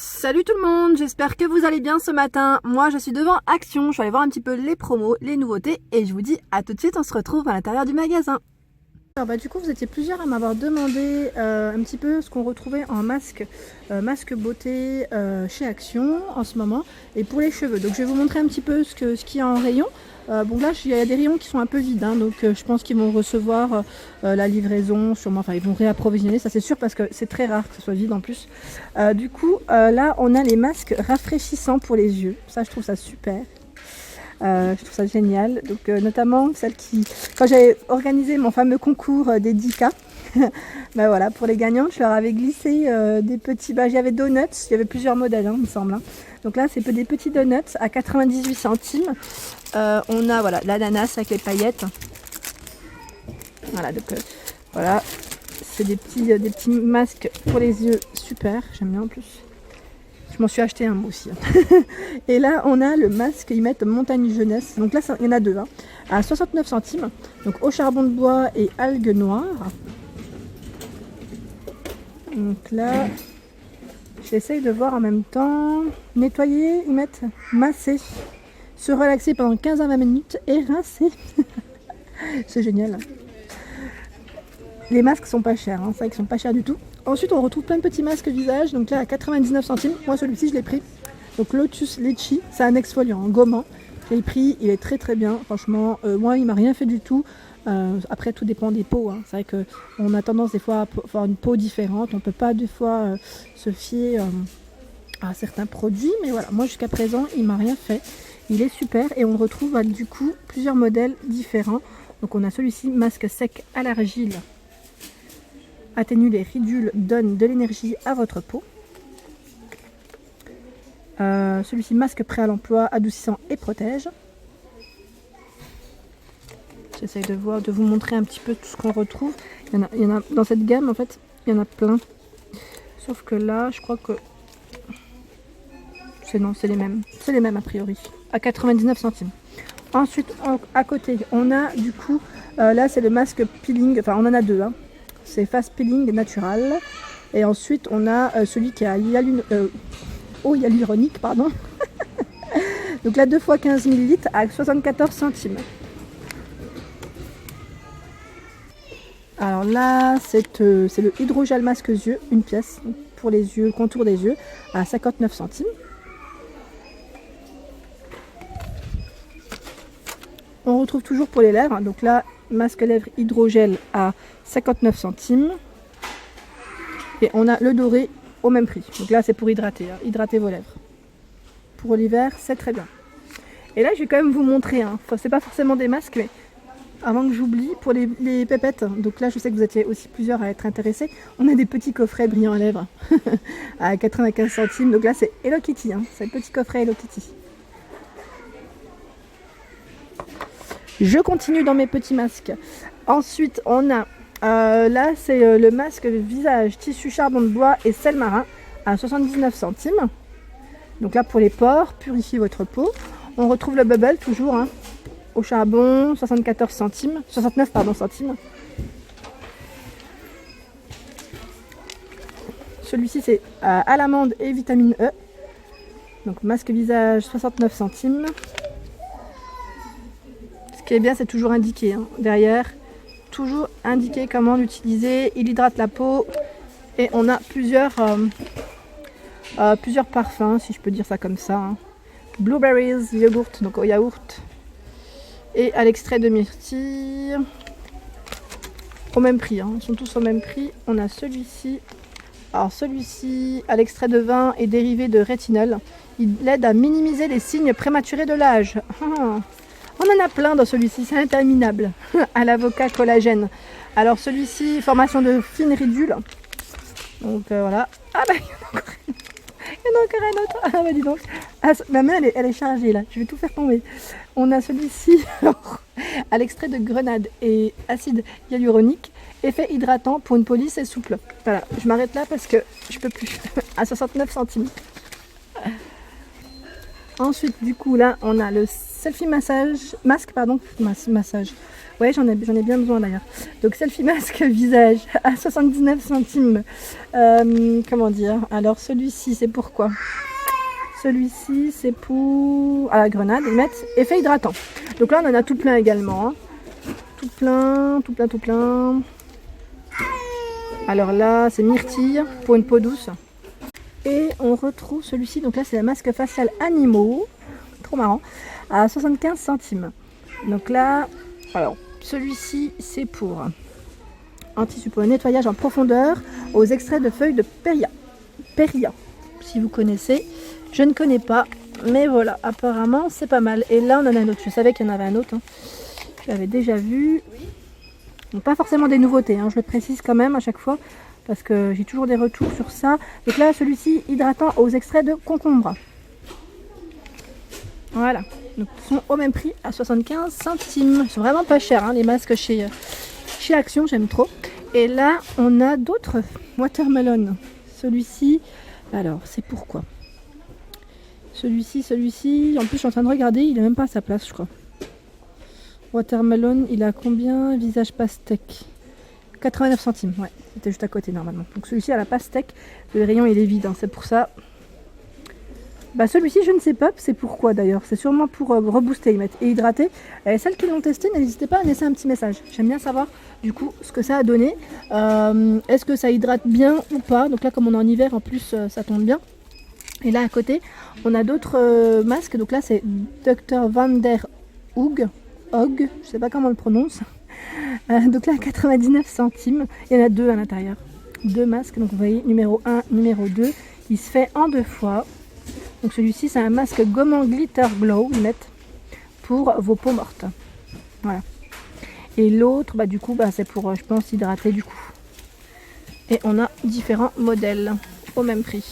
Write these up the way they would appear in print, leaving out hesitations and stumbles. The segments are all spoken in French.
Salut tout le monde, j'espère que vous allez bien ce matin. Moi je suis devant Action, je suis allée voir un petit peu les promos, les nouveautés et je vous dis à tout de suite, on se retrouve à l'intérieur du magasin. Alors du coup vous étiez plusieurs à m'avoir demandé un petit peu ce qu'on retrouvait en masque beauté chez Action en ce moment et pour les cheveux. Donc je vais vous montrer un petit peu ce qu'il y a en rayon. Bon là il y a des rayons qui sont un peu vides hein, donc je pense qu'ils vont recevoir la livraison sûrement, enfin ils vont réapprovisionner, ça c'est sûr parce que c'est très rare que ce soit vide en plus. Du coup là on a les masques rafraîchissants pour les yeux, ça je trouve ça super. Je trouve ça génial, donc notamment celle qui, quand j'avais organisé mon fameux concours des 10K, ben voilà, pour les gagnantes, je leur avais glissé des petits, il y avait donuts, il y avait plusieurs modèles hein, il me semble, hein. Donc là c'est des petits donuts à 98 centimes, on a voilà l'ananas avec les paillettes, voilà, donc voilà, c'est des petits masques pour les yeux, super, j'aime bien en plus. Je m'en suis acheté un moi aussi. Et là, on a le masque, ils mettent montagne jeunesse. Donc là, il y en a deux, hein, à 69 centimes. Donc au charbon de bois et algues noires. Donc là, j'essaye de voir en même temps. Nettoyer, ils mettent masser. Se relaxer pendant 15 à 20 minutes et rincer. C'est génial. Les masques sont pas chers, hein. C'est vrai qu'ils sont pas chers du tout. Ensuite, on retrouve plein de petits masques visage. Donc là, à 99 centimes. Moi, celui-ci, je l'ai pris. Donc Lotus Litchi, c'est un exfoliant, un gommant. J'ai pris, il est très très bien. Franchement, moi, il m'a rien fait du tout. Après, tout dépend des peaux, hein. C'est vrai qu'on a tendance des fois à avoir une peau différente. On peut pas des fois se fier à certains produits. Mais voilà, moi, jusqu'à présent, il m'a rien fait. Il est super et on retrouve du coup plusieurs modèles différents. Donc on a celui-ci, masque sec à l'argile. Atténue les ridules, donne de l'énergie à votre peau. Celui-ci, masque prêt à l'emploi, adoucissant et protège. J'essaye de vous montrer un petit peu tout ce qu'on retrouve. Il y en a dans cette gamme en fait, il y en a plein. Sauf que là, je crois que c'est les mêmes. C'est les mêmes a priori. À 99 centimes. Ensuite, à côté, on a du coup, là c'est le masque peeling, enfin on en a deux, hein. C'est Fast Peeling Natural. Et ensuite, on a celui qui a hyaluronique, pardon. Donc là, 2 fois 15 ml à 74 centimes. Alors là, c'est le hydrogel masque yeux, une pièce pour les yeux, contour des yeux, à 59 centimes. On retrouve toujours pour les lèvres, donc là, masque lèvres hydrogel à 59 centimes. Et on a le doré au même prix. Donc là, c'est pour hydrater, hein, hydrater vos lèvres. Pour l'hiver, c'est très bien. Et là, je vais quand même vous montrer, hein. Enfin, c'est pas forcément des masques, mais avant que j'oublie, pour les pépettes, donc là, je sais que vous étiez aussi plusieurs à être intéressés. On a des petits coffrets brillants à lèvres à 95 centimes. Donc là, c'est Hello Kitty, hein. C'est le petit coffret Hello Kitty. Je continue dans mes petits masques. Ensuite, on a, là, c'est le masque visage tissu charbon de bois et sel marin à 79 centimes. Donc là, pour les pores, purifiez votre peau. On retrouve le bubble, toujours, hein, au charbon, 74 centimes. 69, pardon, centimes. Celui-ci, c'est à l'amande et vitamine E. Donc, masque visage, 69 centimes. Ce qui est bien, c'est toujours indiqué, hein, derrière. Toujours indiqué comment l'utiliser. Il hydrate la peau. Et on a plusieurs parfums, si je peux dire ça comme ça, hein. Blueberries, yogourt, donc au yaourt. Et à l'extrait de myrtille. Au même prix, hein. Ils sont tous au même prix. On a celui-ci. Alors celui-ci, à l'extrait de vin et dérivé de rétinol. Il aide à minimiser les signes prématurés de l'âge. On en a plein dans celui-ci, c'est interminable. À l'avocat collagène. Alors celui-ci, formation de fines ridules. Donc voilà. Ah bah il y en a encore un autre. Ah bah dis donc. Ah, ma main elle est chargée là, je vais tout faire tomber. On a celui-ci à l'extrait de grenade et acide hyaluronique. Effet hydratant pour une peau lisse et souple. Voilà, je m'arrête là parce que je peux plus. À 69 centimes. Ensuite du coup là on a le selfie masque pardon, massage. Ouais, j'en ai bien besoin d'ailleurs. Donc selfie masque visage à 79 centimes. Comment dire? Alors celui-ci, c'est pour quoi? Celui-ci, c'est pour... à la grenade, ils mettent effet hydratant. Donc là, on en a tout plein également. Hein. Tout plein. Alors là, c'est myrtille pour une peau douce. Et on retrouve celui-ci, donc là, c'est la masque facial animaux. Trop marrant. À 75 centimes. Donc là, alors, celui-ci, c'est pour un tissu pour le nettoyage en profondeur aux extraits de feuilles de Péria. Si vous connaissez, je ne connais pas, mais voilà, apparemment c'est pas mal. Et là on en a un autre, je savais qu'il y en avait un autre, hein. Je l'avais déjà vu. Donc pas forcément des nouveautés, hein. Je le précise quand même à chaque fois, parce que j'ai toujours des retours sur ça. Donc là celui-ci, hydratant aux extraits de concombre. Voilà, donc ils sont au même prix à 75 centimes. Ils sont vraiment pas chers, hein, les masques chez Action, j'aime trop. Et là on a d'autres watermelon. Celui-ci, alors c'est pourquoi? Celui-ci, en plus je suis en train de regarder, il est même pas à sa place je crois. Watermelon, il a combien? Visage pastèque. 89 centimes, ouais, c'était juste à côté normalement. Donc celui-ci à la pastèque, le rayon il est vide, hein, c'est pour ça. Bah celui-ci je ne sais pas, c'est pourquoi d'ailleurs, c'est sûrement pour rebooster et hydrater. Et celles qui l'ont testé, n'hésitez pas à laisser un petit message. J'aime bien savoir du coup ce que ça a donné. Est-ce que ça hydrate bien ou pas? Donc là comme on est en hiver en plus ça tombe bien. Et là à côté on a d'autres masques, donc là c'est Dr Van der Hoog, je sais pas comment on le prononce. Donc là à 99 centimes, il y en a deux à l'intérieur. Deux masques, donc vous voyez numéro 1, numéro 2, il se fait en deux fois. Donc celui-ci c'est un masque gommant glitter glow net pour vos peaux mortes. Voilà. Et l'autre bah du coup bah, c'est pour je pense hydrater du coup. Et on a différents modèles au même prix.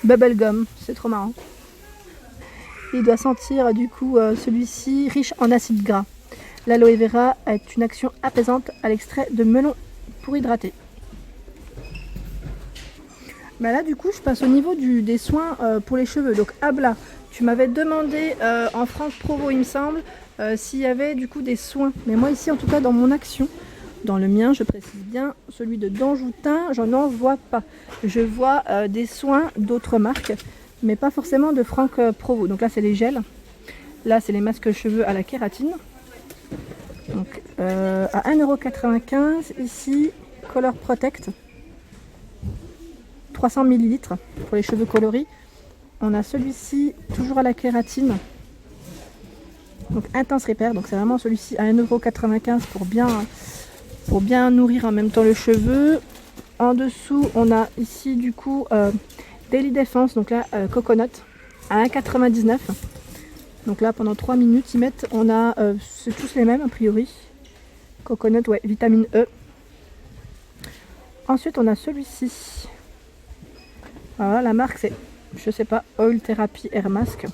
Bubblegum, c'est trop marrant. Il doit sentir du coup celui-ci riche en acides gras. L'aloe vera est une action apaisante à l'extrait de melon pour hydrater. Bah là du coup je passe au niveau des soins pour les cheveux. Donc Abla, tu m'avais demandé en France Provo il me semble s'il y avait du coup des soins. Mais moi ici en tout cas dans mon action, dans le mien je précise bien, celui de Danjoutin, j'en en vois pas. Je vois des soins d'autres marques, mais pas forcément de Franck Provo. Donc là c'est les gels, là c'est les masques cheveux à la kératine. Donc à 1,95 € ici, Color Protect. 300 ml pour les cheveux coloris. On a celui-ci toujours à la kératine. Donc Intense Repair. Donc c'est vraiment celui-ci à 1,95 € pour bien nourrir en même temps le cheveu. En dessous, on a ici du coup Daily Defense. Donc là, Coconut à 1,99 €. Donc là, pendant 3 minutes, ils mettent. On a, c'est tous les mêmes a priori. Coconut, ouais, vitamine E. Ensuite, on a celui-ci. Voilà, la marque c'est, je sais pas, Oil Therapy Hair Mask.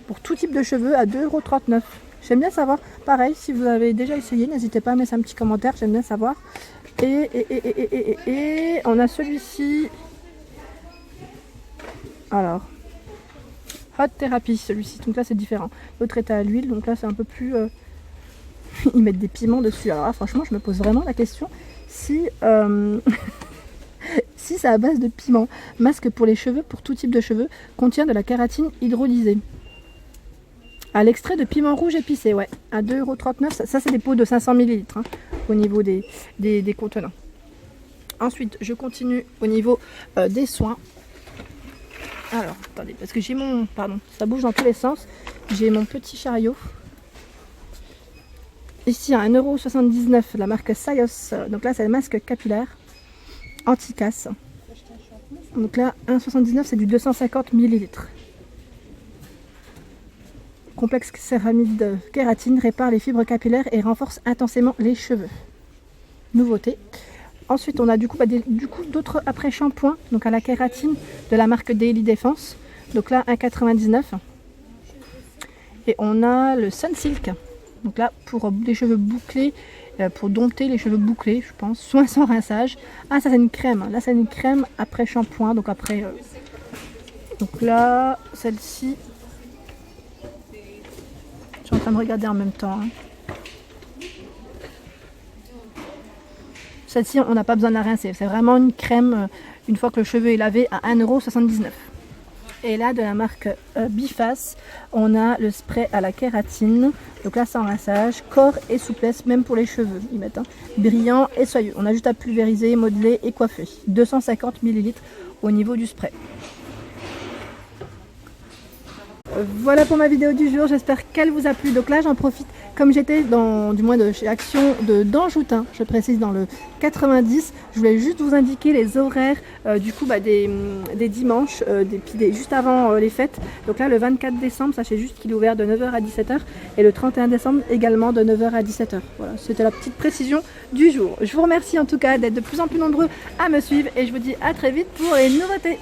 Pour tout type de cheveux à 2,39 €. J'aime bien savoir. Pareil, si vous avez déjà essayé, n'hésitez pas à mettre un petit commentaire, j'aime bien savoir. Et on a celui-ci. Alors, Hot Therapy, celui-ci. Donc là c'est différent. L'autre est à l'huile, donc là c'est un peu plus... Ils mettent des piments dessus. Alors là, franchement, je me pose vraiment la question si... Si c'est à base de piment. Masque pour les cheveux, pour tout type de cheveux, contient de la kératine hydrolysée. À l'extrait de piment rouge épicé, ouais, à 2,39 €. Ça c'est des pots de 500 ml hein, au niveau des contenants. Ensuite, je continue au niveau des soins. Alors, attendez, parce que j'ai mon... Pardon, ça bouge dans tous les sens. J'ai mon petit chariot. Ici, à 1,79 € la marque Sayos. Donc là, c'est le masque capillaire. Anti-casse. Donc là, 1,79 € c'est du 250 ml. Complexe céramide kératine répare les fibres capillaires et renforce intensément les cheveux. Nouveauté. Ensuite, on a du coup d'autres après-shampoings, donc à la kératine de la marque Daily Defense. Donc là, 1,99 €. Et on a le Sunsilk. Donc là, pour des cheveux bouclés, pour dompter les cheveux bouclés, je pense. Soin sans rinçage. Ah, ça c'est une crème. Là, c'est une crème après shampoing. Donc après... Donc là, celle-ci... train de regarder en même temps. Hein. Celle-ci, on n'a pas besoin de la rincer. C'est vraiment une crème, une fois que le cheveu est lavé, à 1,79 €. Et là, de la marque Biface, on a le spray à la kératine. Donc là, sans rinçage, corps et souplesse, même pour les cheveux. Ils mettent brillant et soyeux. On a juste à pulvériser, modeler et coiffer. 250 ml au niveau du spray. Voilà pour ma vidéo du jour, j'espère qu'elle vous a plu. Donc là j'en profite, comme j'étais du moins de chez Action d'Anjoutin, je précise dans le 90, je voulais juste vous indiquer les horaires des dimanches, juste avant les fêtes. Donc là le 24 décembre, sachez juste qu'il est ouvert de 9 h à 17 h et le 31 décembre également de 9 h à 17 h. Voilà, c'était la petite précision du jour. Je vous remercie en tout cas d'être de plus en plus nombreux à me suivre et je vous dis à très vite pour les nouveautés.